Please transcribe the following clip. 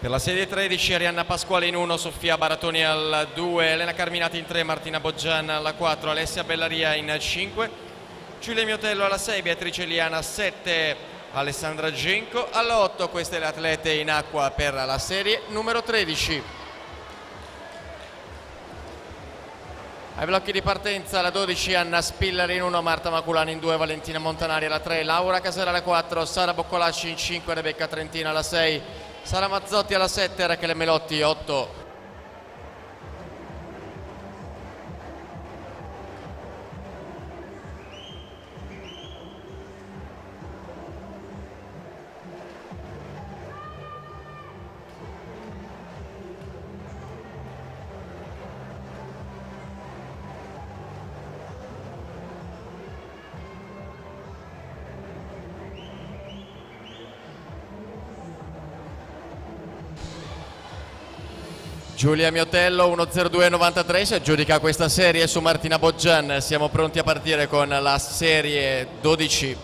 Per la serie 13 Arianna Pasquale in 1, Sofia Baratoni al 2, Elena Carminati in 3, Martina Boggian alla 4, Alessia Bellaria in 5, Giulia Miotello alla 6, Beatrice Liana 7, Alessandra Genco alla 8. Queste le atlete in acqua per la serie numero 13. Ai blocchi di partenza la 12 Anna Spillari in 1, Marta Maculani in 2, Valentina Montanari alla 3, Laura Casera alla 4, Sara Boccolacci in 5, Rebecca Trentina alla 6, Sara Mazzotti alla 7, Rachele Melotti 8. Giulia Miotello 1:02:93 si aggiudica questa serie su Martina Boggian. Siamo pronti a partire con la serie 12.